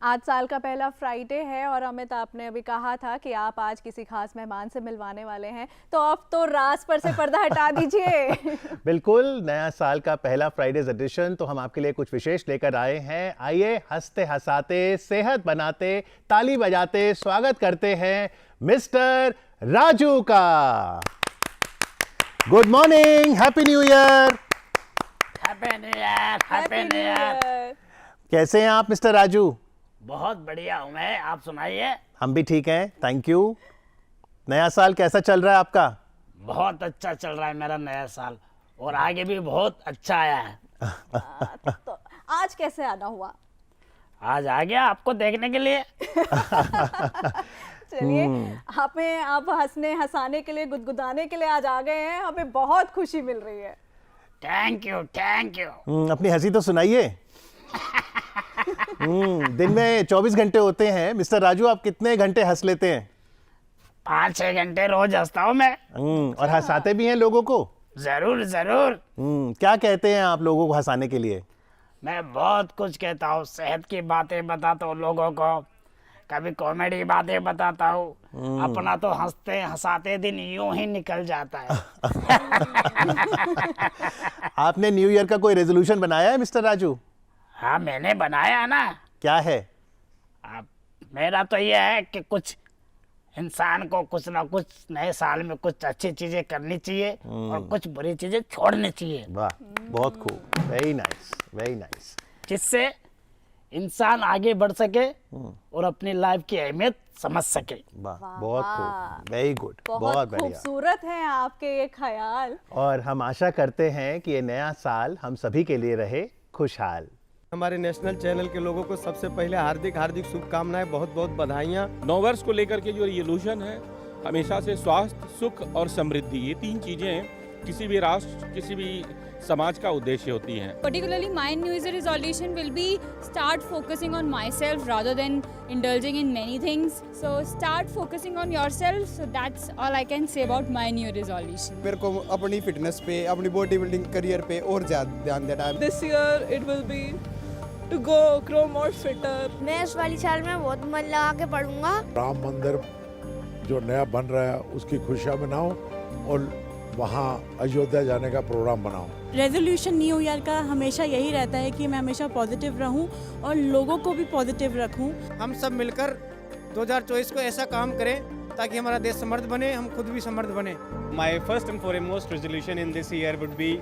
आज साल का पहला फ्राइडे है और अमित आपने अभी कहा था कि आप आज किसी खास मेहमान से मिलवाने वाले हैं, तो अब तो राज पर से पर्दा हटा दीजिए। बिल्कुल, नया साल का पहला फ्राइडेज एडिशन तो हम आपके लिए कुछ विशेष लेकर आए हैं। आइए हंसते हंसाते, सेहत बनाते, ताली बजाते स्वागत करते हैं मिस्टर राजू का। Good morning, happy new year. Happy new year, happy new year. कैसे हैं आप मिस्टर राजू? बहुत बढ़िया हूँ मैं, आप सुनाइए। हम भी ठीक हैं, थैंक यू। नया साल कैसा चल रहा है आपका? बहुत अच्छा चल रहा है मेरा नया साल, और आगे भी बहुत अच्छा आया है। तो आज कैसे आना हुआ? आज आ गया आपको देखने के लिए। चलिए, आप हंसने हंसाने के लिए, गुदगुदाने के लिए आज आ गए हैं, हमें बहुत खुशी मिल रही है। Thank you, thank you. अपनी हंसी तो सुनाइए। दिन में 24 घंटे होते हैं मिस्टर राजू, आप कितने घंटे हंस लेते हैं? 5-6 घंटे रोज हंसता हूँ मैं। और हंसाते भी हैं लोगों को? जरूर जरूर। क्या कहते हैं आप लोगों को हंसाने के लिए? मैं बहुत कुछ कहता हूँ, सेहत की बातें बताता हूँ लोगों को, कभी कॉमेडी बातें बताता हूँ। अपना तो हंसते हंसाते दिन यूं ही निकल जाता है। आपने न्यू ईयर का कोई रेजोल्यूशन बनाया है मिस्टर राजू? हाँ, मैंने बनाया ना। क्या है? मेरा तो ये है कि कुछ इंसान को कुछ ना कुछ नए साल में कुछ अच्छी चीजें करनी चाहिए और कुछ बुरी चीजें छोड़नी चाहिए। वाह, बहुत खूब, वेरी नाइस, वेरी नाइस। जिससे इंसान आगे बढ़ सके और अपनी लाइफ की अहमियत समझ सके। वाह, बहुत खूब, वेरी गुड, बहुत बहुत बढ़िया। खूबसूरत है आपके ये ख्याल। और हम आशा करते हैं कि ये नया साल हम सभी के लिए रहे खुशहाल। हमारे नेशनल चैनल के लोगों को सबसे पहले हार्दिक हार्दिक शुभकामनाएं, बहुत बहुत बधाइयाँ। नववर्ष को लेकर के जो रिजोल्यूशन है, हमेशा से स्वास्थ्य, सुख और समृद्धि, ये 3 चीजें किसी भी राष्ट्र, किसी भी समाज का उद्देश्य होती हैं। Particularly my New Year resolution will be start focusing on myself rather than indulging in many things. So start focusing on yourself. So that's all I can say about my New Year resolution. मेरे को अपनी fitness पे, अपनी body building career पे और ज़्यादा ध्यान देना है। This year it will be to grow more fitter. मैं इस वाली साल में बहुत मन लगा के पढ़ूंगा। राम मंदिर जो नया बन रहा है उसकी खुशियाँ मनाओ और वहाँ अयोध्या जाने का प्रोग्राम बनाओ। रेजोल्यूशन न्यू ईयर का हमेशा यही रहता है कि मैं हमेशा पॉजिटिव रहूं और लोगों को भी पॉजिटिव रखूं। हम सब मिलकर 2024 को ऐसा काम करें ताकि हमारा देश समृद्ध बने, हम खुद भी समृद्ध बने। My first and foremost resolution in this year would be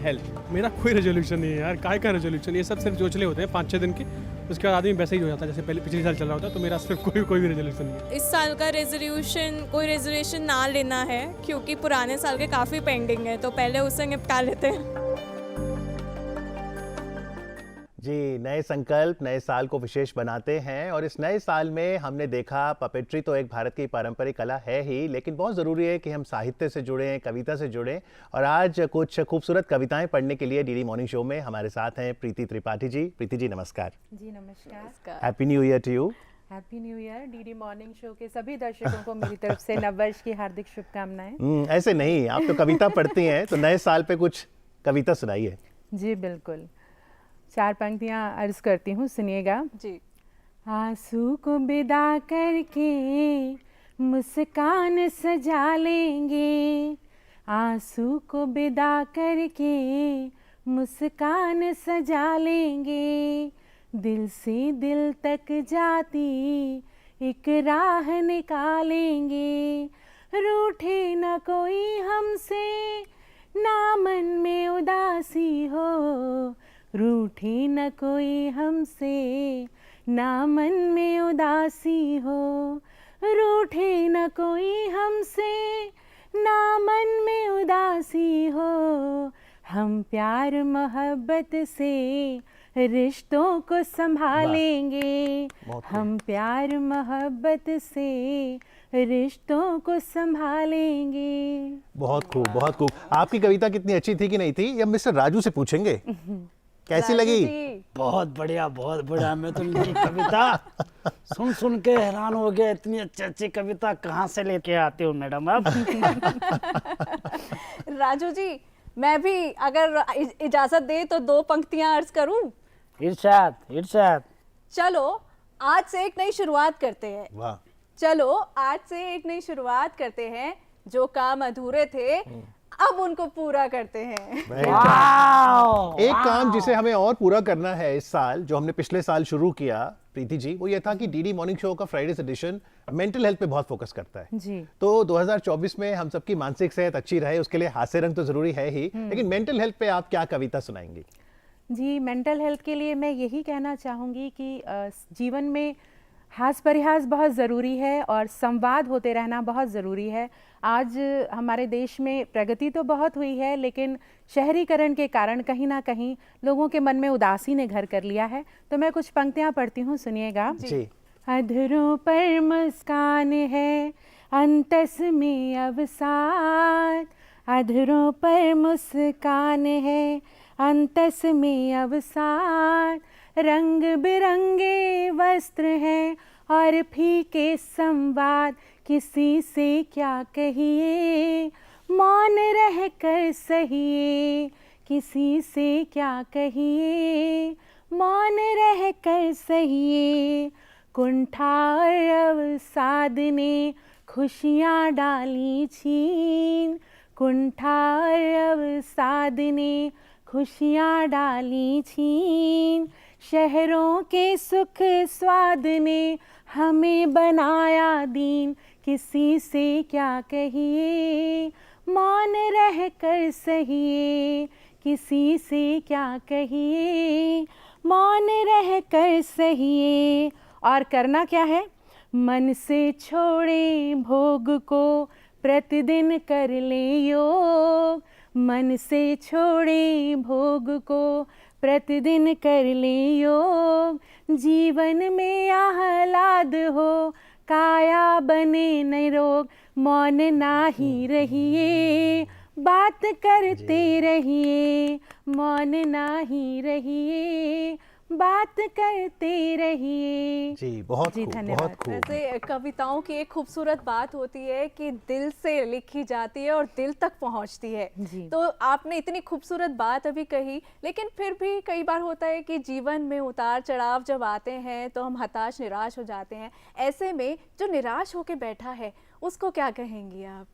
health. मेरा कोई रेजोल्यूशन नहीं है यार, काय का रेजोल्यूशन, ये सब सिर्फ चोचले होते हैं 5-6 दिन के, उसके बाद आदमी वैसे ही हो जाता है जैसे पहले पिछले साल चल रहा होता। तो मेरा सिर्फ कोई भी रेजोल्यूशन नहीं है। इस साल का रेजोल्यूशन कोई रेजोल्यूशन ना लेना है, क्योंकि पुराने साल के काफ़ी पेंडिंग है, तो पहले उसे निपटा लेते हैं। जी, नए संकल्प नए साल को विशेष बनाते हैं और इस नए साल में हमने देखा पपेट्री तो एक भारत की पारंपरिक कला है ही, लेकिन बहुत ज़रूरी है कि हम साहित्य से जुड़ें, कविता से जुड़ें। और आज कुछ खूबसूरत कविताएं पढ़ने के लिए डीडी मॉर्निंग शो में हमारे साथ हैं प्रीति त्रिपाठी जी। प्रीति जी नमस्कार। जी नमस्कार। Happy new year to you. Happy new year. DD morning show के सभी दर्शकों को मेरी तरफ से नववर्ष की हार्दिक शुभकामनाएं। ऐसे नहीं, आप तो कविता पढ़ती हैं, तो नए साल पे कुछ कविता सुनाइए। जी बिल्कुल, 4 पंक्तियां अर्ज करती हूँ, सुनिएगा जी। आंसू को विदा करके मुस्कान सजा लेंगे, आंसू को विदा करके मुस्कान सजा लेंगे, दिल से दिल तक जाती एक राह निकालेंगे, रूठे न कोई हमसे ना मन में उदासी हो, रूठे न कोई हमसे ना मन में उदासी हो, रूठे न कोई हमसे ना मन में उदासी हो, हम प्यार मोहब्बत से रिश्तों को संभालेंगे, हम प्यार मोहब्बत से रिश्तों को संभालेंगे। बहुत खूब, बहुत खूब। आपकी कविता कितनी अच्छी थी कि नहीं थी, ये मिस्टर राजू से पूछेंगे। कैसी लगी? बहुत बढ़िया, बहुत बढ़िया। मैं तो इनकी कविता सुन के हैरान हो गया, इतनी अच्छी कविता कहाँ से लेके आते हो मैडम आप? राजू जी, मैं भी अगर इजाजत दे तो 2 पंक्तियां अर्ज करूं? इरशाद, इरशाद। चलो, आज से एक नई शुरुआत करते हैं। वाह, चलो आज से एक नई शुरुआत करते हैं। जो काम अधूरे थे अब उनको पूरा करते हैं। एक काम जिसे हमें और पूरा करना है इस साल, जो हमने पिछले साल शुरू किया प्रीति जी, वो ये था कि डीडी मॉर्निंग शो का फ्राइडेज एडिशन मेंटल हेल्थ पे बहुत फोकस करता है जी। तो 2024 में हम सबकी मानसिक सेहत अच्छी रहे, उसके लिए हास्य रंग तो जरूरी है ही, लेकिन मेंटल हेल्थ पे आप क्या कविता सुनाएंगी? जी, मेंटल हेल्थ के लिए मैं यही कहना चाहूँगी कि जीवन में हास परिहास बहुत ज़रूरी है और संवाद होते रहना बहुत ज़रूरी है। आज हमारे देश में प्रगति तो बहुत हुई है, लेकिन शहरीकरण के कारण कहीं ना कहीं लोगों के मन में उदासी ने घर कर लिया है। तो मैं कुछ पंक्तियाँ पढ़ती हूँ, सुनिएगा। जी। अधरों पर मुस्कान है, अंतस में अवसाद। अधरों पर मुस्कान है, अंतस में अवसाद। रंग बिरंगे वस्त्र हैं और फीके संवाद। किसी से क्या कहिए, मौन रह कर सहिए। किसी से क्या कहिए, मौन रह कर सहिए। कुंठा और अवसाद ने खुशियाँ डाली छीन। कुंठा और अवसाद ने खुशियाँ डाली छीन। शहरों के सुख स्वाद ने हमें बनाया दीन। किसी से क्या कहिए, मौन रह कर सहिए। किसी से क्या कहिए, मौन रह कर सहिए। और करना क्या है? मन से छोड़े भोग को, प्रतिदिन कर ले योग। मन से छोड़े भोग को, प्रतिदिन कर ले योग। जीवन में आह्लाद हो, काया बने निरोग। मौन ना ही रहिए, बात करते रहिए। मौन ना ही रहिए, बात करते रहिए। जी, बहुत खूब, बहुत खूब। वैसे कविताओं की एक खूबसूरत बात होती है कि दिल से लिखी जाती है और दिल तक पहुंचती है। तो आपने इतनी खूबसूरत बात अभी कही, लेकिन फिर भी कई बार होता है कि जीवन में उतार चढ़ाव जब आते हैं तो हम हताश निराश हो जाते हैं। ऐसे में जो निराश होकर बैठा है उसको क्या कहेंगी आप?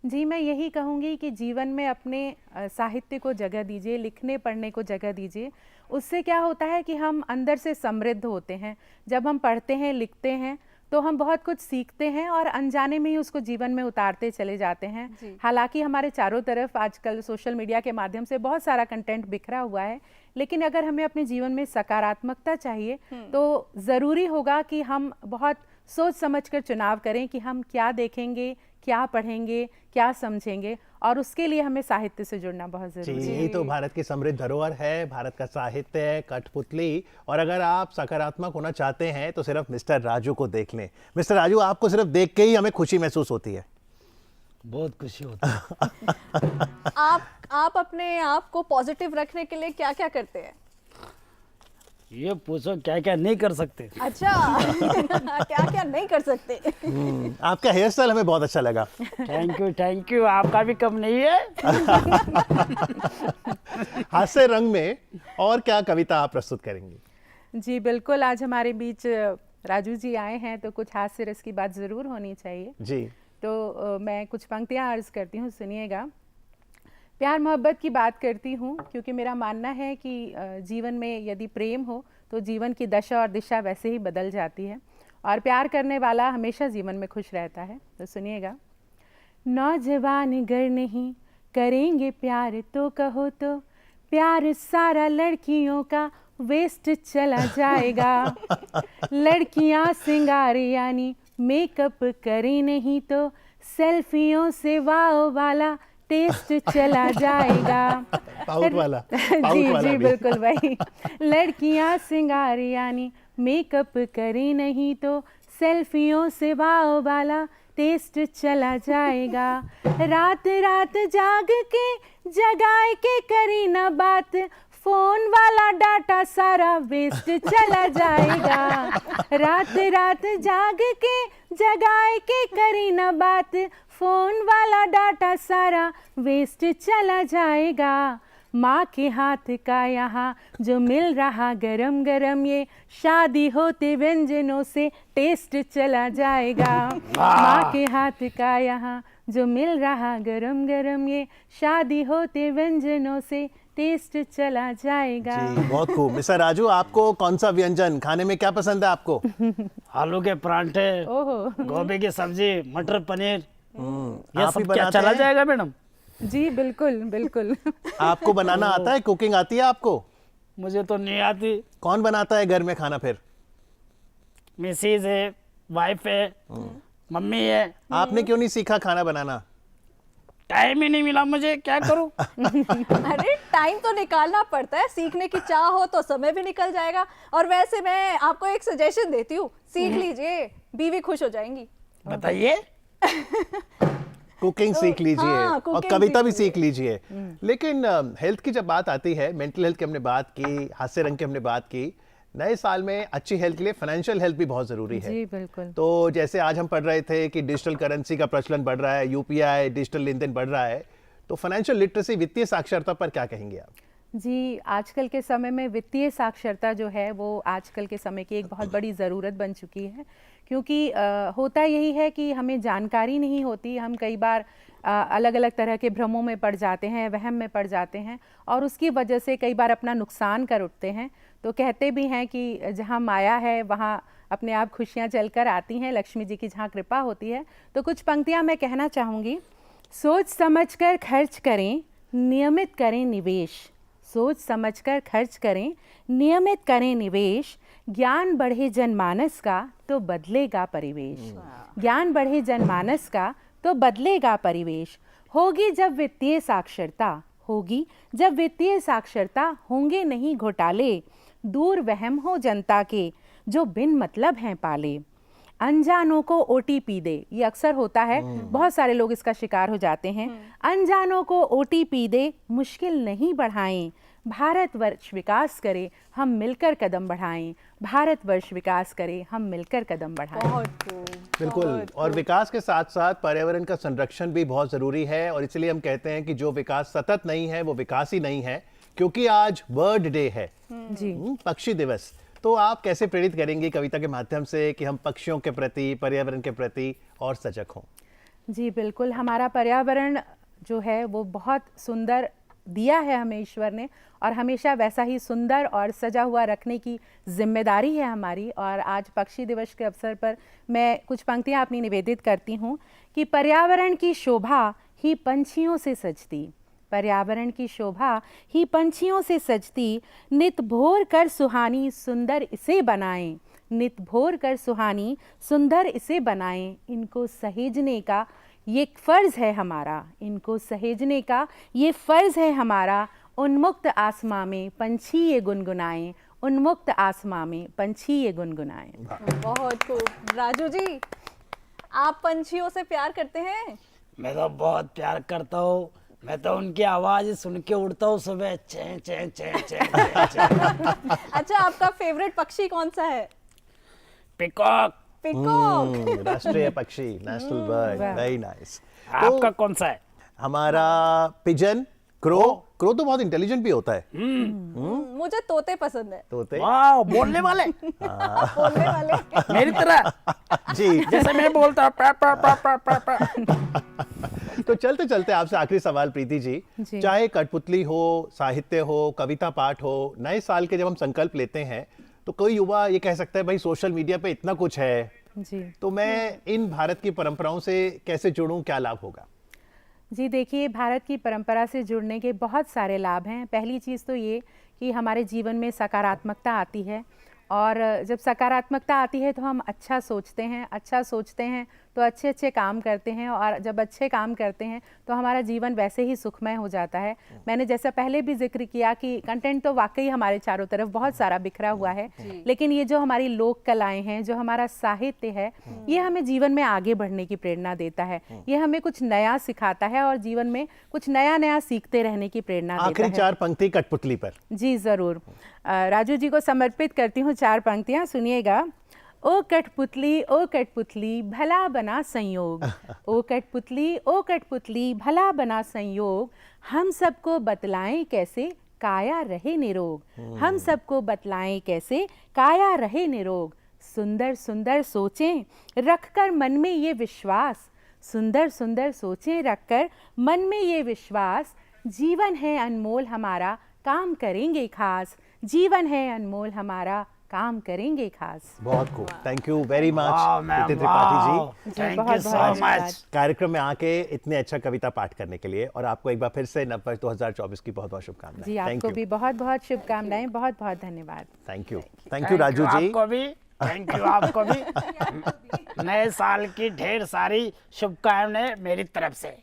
जी, मैं यही कहूँगी कि जीवन में अपने साहित्य को जगह दीजिए, लिखने पढ़ने को जगह दीजिए। उससे क्या होता है कि हम अंदर से समृद्ध होते हैं। जब हम पढ़ते हैं, लिखते हैं, तो हम बहुत कुछ सीखते हैं और अनजाने में ही उसको जीवन में उतारते चले जाते हैं। हालांकि हमारे चारों तरफ आजकल सोशल मीडिया के माध्यम से बहुत सारा कंटेंट बिखरा हुआ है, लेकिन अगर हमें अपने जीवन में सकारात्मकता चाहिए तो ज़रूरी होगा कि हम बहुत सोच समझकर चुनाव करें कि हम क्या देखेंगे, क्या पढ़ेंगे, क्या समझेंगे, और उसके लिए हमें साहित्य से जुड़ना बहुत जरूरी है। यही तो भारत की समृद्ध धरोहर है, भारत का साहित्य, कठपुतली। और अगर आप सकारात्मक होना चाहते हैं तो सिर्फ मिस्टर राजू को देख लें। मिस्टर राजू, आपको सिर्फ देख के ही हमें खुशी महसूस होती है। बहुत खुशी होती है। आप अपने आप को पॉजिटिव रखने के लिए क्या क्या करते हैं? ये पूछो क्या क्या नहीं कर सकते। अच्छा क्या क्या नहीं कर सकते? आपका हेयर स्टाइल हमें बहुत अच्छा लगा। थैंक यू, आपका भी कम नहीं है। हास्य रंग में और क्या कविता आप प्रस्तुत करेंगी? जी बिल्कुल, आज हमारे बीच राजू जी आए हैं तो कुछ हास्य रस की बात ज़रूर होनी चाहिए जी। तो मैं कुछ पंक्तियाँ अर्ज करती हूँ, सुनिएगा। प्यार मोहब्बत की बात करती हूँ क्योंकि मेरा मानना है कि जीवन में यदि प्रेम हो तो जीवन की दशा और दिशा वैसे ही बदल जाती है और प्यार करने वाला हमेशा जीवन में खुश रहता है। तो सुनिएगा। नौजवान गर नहीं करेंगे प्यार तो कहो तो प्यार सारा लड़कियों का वेस्ट चला जाएगा। लड़कियां सिंगार यानी मेकअप करें नहीं तो सेल्फियों से वाओ वाला टेस्ट चला जाएगा। पाउट वाला, जी बिल्कुल वही। लड़कियां सिंगार यानी मेकअप करें नहीं तो सेल्फियों से वाओ वाला टेस्ट चला जाएगा। रात रात जाग के जगाए के करी ना बात, फोन वाला डाटा सारा वेस्ट चला जाएगा। रात रात जाग के जगाए के करी ना बात, फोन वाला डाटा सारा वेस्ट चला जाएगा। माँ के हाथ का यहाँ जो मिल रहा गरम गरम, ये शादी होते व्यंजनों से टेस्ट चला जाएगा। माँ के हाथ का यहाँ जो मिल रहा गरम गरम, ये शादी होते व्यंजनों से टेस्ट चला जाएगा। जी बहुत खूब। मिस्टर राजू, आपको कौन सा व्यंजन खाने में क्या पसंद है आपको? आलू के परांठे, ओहो गोभी की सब्जी, मटर पनीर, ये आप ही सब क्या बनाते चला हैं? जाएगा मैडम? जी बिल्कुल बिल्कुल। आपको बनाना आता है? कुकिंग आती है आपको? मुझे तो नहीं आती। कौन बनाता है घर में खाना फिर? मिसेज है, वाइफ है, मम्मी है। आपने क्यों नहीं सीखा खाना बनाना? टाइम ही नहीं मिला मुझे, क्या करूं? अरे टाइम तो निकालना पड़ता है, सीखने की चाह हो तो समय भी निकल जाएगा। और वैसे मैं आपको एक सजेशन देती हूँ, सीख लीजिए, बीवी खुश हो जाएंगी। बताइए। कुकिंग सीख लीजिए हाँ, और कुकिंग कविता भी सीख सीख लीजिए। लेकिन हेल्थ की जब बात आती है, मेंटल हेल्थ की हमने बात की, हास्य रंग की हमने बात की, नए साल में अच्छी हेल्थ के लिए फाइनेंशियल हेल्थ भी बहुत जरूरी है। जी बिल्कुल। तो जैसे आज हम पढ़ रहे थे कि डिजिटल करेंसी का प्रचलन बढ़ रहा है, यूपीआई डिजिटल लेन देन बढ़ रहा है, तो फाइनेंशियल लिटरेसी, वित्तीय साक्षरता पर क्या कहेंगे आप? जी आजकल के समय में वित्तीय साक्षरता जो है वो आजकल के समय की एक बहुत बड़ी ज़रूरत बन चुकी है, क्योंकि होता यही है कि हमें जानकारी नहीं होती। हम कई बार अलग अलग तरह के भ्रमों में पड़ जाते हैं, वहम में पड़ जाते हैं, और उसकी वजह से कई बार अपना नुकसान कर उठते हैं। तो कहते भी हैं कि जहाँ माया है वहाँ अपने आप खुशियाँ चल कर आती हैं, लक्ष्मी जी की जहाँ कृपा होती है। तो कुछ पंक्तियाँ मैं कहना चाहूँगी। सोच समझ कर खर्च करें, नियमित करें निवेश। सोच समझकर खर्च करें, नियमित करें निवेश। ज्ञान बढ़े जनमानस का तो बदलेगा परिवेश। ज्ञान बढ़े जनमानस का तो बदलेगा परिवेश। होगी जब वित्तीय साक्षरता, होगी जब वित्तीय साक्षरता, होंगे नहीं घोटाले। दूर वहम हो जनता के जो बिन मतलब हैं पाले। अनजानों को ओटीपी दे, ये अक्सर होता है, बहुत सारे लोग इसका शिकार हो जाते हैं। अनजानों को ओटीपी दे, मुश्किल नहीं बढ़ाएं। भारतवर्ष विकास करे, हम मिलकर कदम बढ़ाएं। भारतवर्ष विकास करे, हम मिलकर कदम बढ़ाएं। बहुत खूब। बिल्कुल। और विकास के साथ साथ पर्यावरण का संरक्षण भी बहुत जरूरी है, और इसलिए हम कहते हैं कि जो विकास सतत नहीं है वो विकास ही नहीं है, क्योंकि आज बर्ड डे है, जी पक्षी दिवस। तो आप कैसे प्रेरित करेंगे कविता के माध्यम से कि हम पक्षियों के प्रति, पर्यावरण के प्रति और सजग हों? जी बिल्कुल। हमारा पर्यावरण जो है वो बहुत सुंदर दिया है हमें ईश्वर ने, और हमेशा वैसा ही सुंदर और सजा हुआ रखने की जिम्मेदारी है हमारी। और आज पक्षी दिवस के अवसर पर मैं कुछ पंक्तियाँ अपनी निवेदित करती हूँ कि पर्यावरण की शोभा ही पंछियों से सजती, पर्यावरण की शोभा ही पंछियों से सजती। नित भोर कर सुहानी सुंदर इसे बनाएं, नित भोर कर सुहानी सुंदर इसे बनाएं। इनको सहेजने का ये फ़र्ज़ है हमारा, इनको सहेजने का ये फ़र्ज़ है हमारा। उन्मुक्त आसमां में पंछी ये गुनगुनाएं, उन्मुक्त आसमां में पंछी ये गुनगुनाएं। बहुत खूब। राजू जी, आप पंछियों से प्यार करते हैं? मैं तो बहुत प्यार करता हूँ। मैं तो उनकी आवाज सुन के उड़ता हूँ सुबह, चैं चैं चैं चैं चैं। अच्छा, आपका फेवरेट पक्षी कौन सा है? पिकॉक। पिकॉक। राष्ट्रीय पक्षी, नेशनल बर्ड, वेरी नाइस। आपका कौन सा है? हमारा पिजन, क्रो। क्रो तो बहुत इंटेलिजेंट भी होता है। मुझे तोते पसंद है। तोते, वाह, बोलने वाले। बोलने वाले। मेरी तरह जी। जैसे मैं बोलता हूँ। तो चलते चलते आपसे आखिरी सवाल प्रीति जी, चाहे कठपुतली हो, साहित्य हो, कविता पाठ हो, नए साल के जब हम संकल्प लेते हैं तो कोई युवा ये कह सकता है भाई सोशल मीडिया पे इतना कुछ है, जी तो मैं इन भारत की परंपराओं से कैसे जुड़ूं, क्या लाभ होगा? जी देखिए, भारत की परंपरा से जुड़ने के बहुत सारे लाभ हैं। पहली चीज़ तो ये कि हमारे जीवन में सकारात्मकता आती है, और जब सकारात्मकता आती है तो हम अच्छा सोचते हैं, अच्छा सोचते हैं तो अच्छे अच्छे काम करते हैं, और जब अच्छे काम करते हैं तो हमारा जीवन वैसे ही सुखमय हो जाता है। मैंने जैसा पहले भी जिक्र किया कि कंटेंट तो वाकई हमारे चारों तरफ बहुत सारा बिखरा हुआ है, लेकिन ये जो हमारी लोक कलाएं हैं, जो हमारा साहित्य है, ये हमें जीवन में आगे बढ़ने की प्रेरणा देता है। ये हमें कुछ नया सिखाता है और जीवन में कुछ नया नया सीखते रहने की प्रेरणा देता है। आखिरी 4 पंक्ति कठपुतली पर। जी ज़रूर। राजू जी को समर्पित करती हूँ 4 पंक्तियाँ, सुनिएगा। ओ कठपुतली भला बना संयोग। ओ कठपुतली भला बना संयोग। हम सबको बतलाएं कैसे काया रहे निरोग। हम सबको बतलाएं कैसे काया रहे निरोग। सुंदर सुंदर सोचें रखकर मन में ये विश्वास। सुंदर सुंदर सोचें रखकर मन में ये विश्वास। जीवन है अनमोल हमारा काम करेंगे खास। जीवन है अनमोल हमारा काम करेंगे खास। बहुत खूब, थैंक यू वेरी मच वाह, मैम, प्रीति त्रिपाठी वाह, जी, थैंक यू सो मच कार्यक्रम में आके इतने अच्छा कविता पाठ करने के लिए। और आपको एक बार फिर से नववर्ष 2024 की बहुत बहुत शुभकामनाएं। जी आपको भी बहुत बहुत शुभकामनाएं, बहुत बहुत धन्यवाद। Thank you Raju ji. आपको भी थैंक यू, आपको भी नए साल की ढेर सारी शुभकामनाएं मेरी तरफ से।